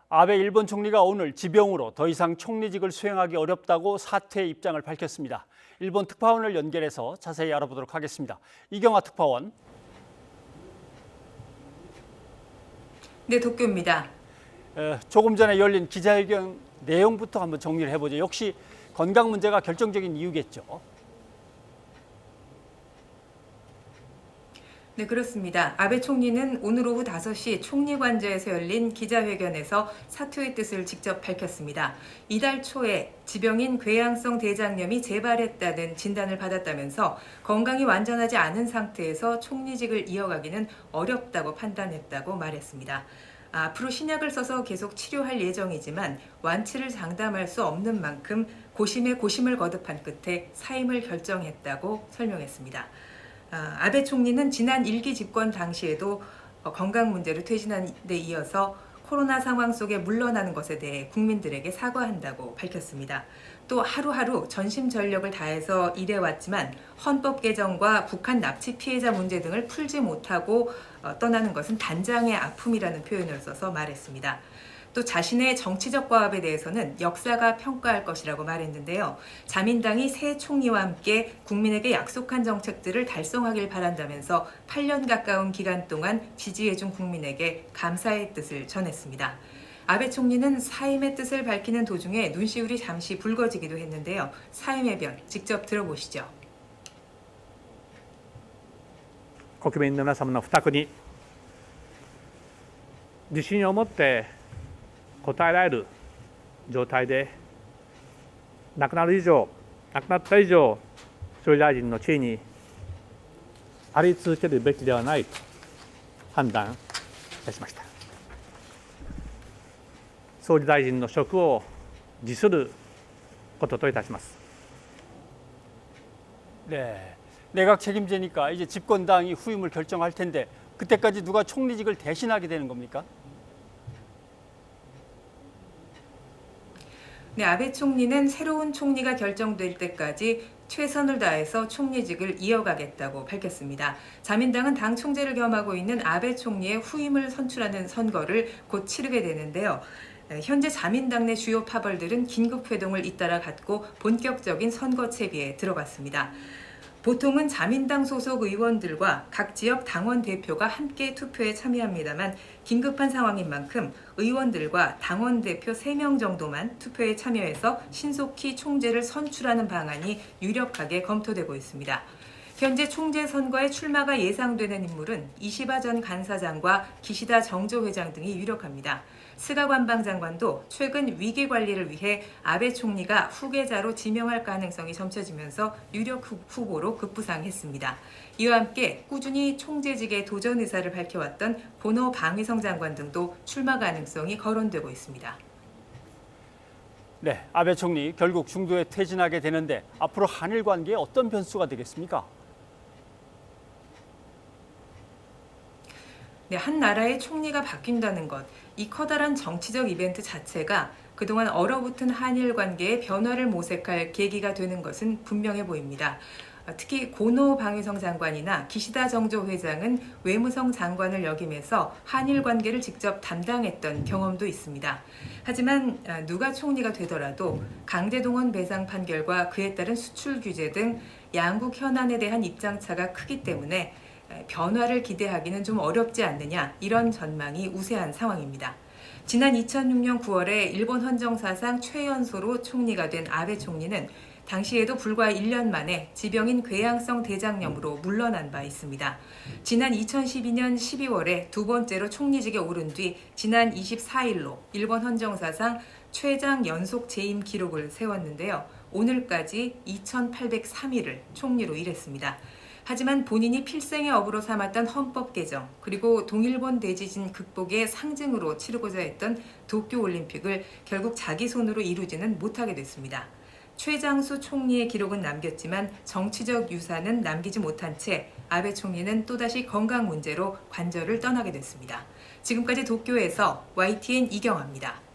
아베 일본 총리가 오늘 지병으로 더 이상 총리직을 수행하기 어렵다고 사퇴 입장을 밝혔습니다. 일본 특파원을 연결해서 자세히 알아보도록 하겠습니다. 이경화 특파원. 네, 도쿄입니다. 조금 전에 열린 기자회견 내용부터 한번 정리를 해보죠. 역시 건강 문제가 결정적인 이유겠죠. 네, 그렇습니다. 아베 총리는 오늘 오후 5시 총리관저에서 열린 기자회견에서 사퇴의 뜻을 직접 밝혔습니다. 이달 초에 지병인 궤양성 대장염이 재발했다는 진단을 받았다면서 건강이 완전하지 않은 상태에서 총리직을 이어가기는 어렵다고 판단했다고 말했습니다. 앞으로 신약을 써서 계속 치료할 예정이지만 완치를 장담할 수 없는 만큼 고심에 고심을 거듭한 끝에 사임을 결정했다고 설명했습니다. 아베 총리는 지난 1기 집권 당시에도 건강 문제로 퇴진한 데 이어서 코로나 상황 속에 물러나는 것에 대해 국민들에게 사과한다고 밝혔습니다. 또 하루하루 전심전력을 다해서 일해왔지만 헌법 개정과 북한 납치 피해자 문제 등을 풀지 못하고 떠나는 것은 단장의 아픔이라는 표현을 써서 말했습니다. 또 자신의 정치적 과업에 대해서는 역사가 평가할 것이라고 말했는데요. 자민당이 새 총리와 함께 국민에게 약속한 정책들을 달성하길 바란다면서 8년 가까운 기간 동안 지지해준 국민에게 감사의 뜻을 전했습니다. 아베 총리는 사임의 뜻을 밝히는 도중에 눈시울이 잠시 붉어지기도 했는데요. 사임의 변 직접 들어보시죠. 国民の皆様の負託に自信を持って応えられる状態で亡くなった以上総理大臣の地位にあり続けるべきではないと判断いたしました。総理大臣の職を辞することといたします。 네, 내각 책임제니까 이제 집권당이 후임을 결정할 텐데 그때까지 누가 총리직을 대신하게 되는 겁니까? 네, 아베 총리는 새로운 총리가 결정될 때까지 최선을 다해서 총리직을 이어가겠다고 밝혔습니다. 자민당은 당 총재를 겸하고 있는 아베 총리의 후임을 선출하는 선거를 곧 치르게 되는데요. 현재 자민당 내 주요 파벌들은 긴급회동을 잇따라 갖고 본격적인 선거 채비에 들어갔습니다. 보통은 자민당 소속 의원들과 각 지역 당원 대표가 함께 투표에 참여합니다만 긴급한 상황인 만큼 의원들과 당원 대표 3명 정도만 투표에 참여해서 신속히 총재를 선출하는 방안이 유력하게 검토되고 있습니다. 현재 총재 선거에 출마가 예상되는 인물은 이시바 전 간사장과 기시다 정조회장 등이 유력합니다. 스가 관방장관도 최근 위기 관리를 위해 아베 총리가 후계자로 지명할 가능성이 점쳐지면서 유력 후보로 급부상했습니다. 이와 함께 꾸준히 총재직에 도전 의사를 밝혀왔던 고노 방위성 장관 등도 출마 가능성이 거론되고 있습니다. 네, 아베 총리 결국 중도에 퇴진하게 되는데 앞으로 한일 관계에 어떤 변수가 되겠습니까? 네, 한 나라의 총리가 바뀐다는 것, 이 커다란 정치적 이벤트 자체가 그동안 얼어붙은 한일 관계에 변화를 모색할 계기가 되는 것은 분명해 보입니다. 특히 고노 방위성 장관이나 기시다 정조 회장은 외무성 장관을 역임해서 한일 관계를 직접 담당했던 경험도 있습니다. 하지만 누가 총리가 되더라도 강제동원 배상 판결과 그에 따른 수출 규제 등 양국 현안에 대한 입장차가 크기 때문에 변화를 기대하기는 좀 어렵지 않느냐, 이런 전망이 우세한 상황입니다. 지난 2006년 9월에 일본 헌정사상 최연소로 총리가 된 아베 총리는 당시에도 불과 1년 만에 지병인 궤양성 대장염으로 물러난 바 있습니다. 지난 2012년 12월에 두 번째로 총리직에 오른 뒤 지난 24일로 일본 헌정사상 최장 연속 재임 기록을 세웠는데요. 오늘까지 2803일을 총리로 일했습니다. 하지만 본인이 필생의 업으로 삼았던 헌법 개정, 그리고 동일본 대지진 극복의 상징으로 치르고자 했던 도쿄올림픽을 결국 자기 손으로 이루지는 못하게 됐습니다. 최장수 총리의 기록은 남겼지만 정치적 유산은 남기지 못한 채 아베 총리는 또다시 건강 문제로 관저를 떠나게 됐습니다. 지금까지 도쿄에서 YTN 이경화입니다.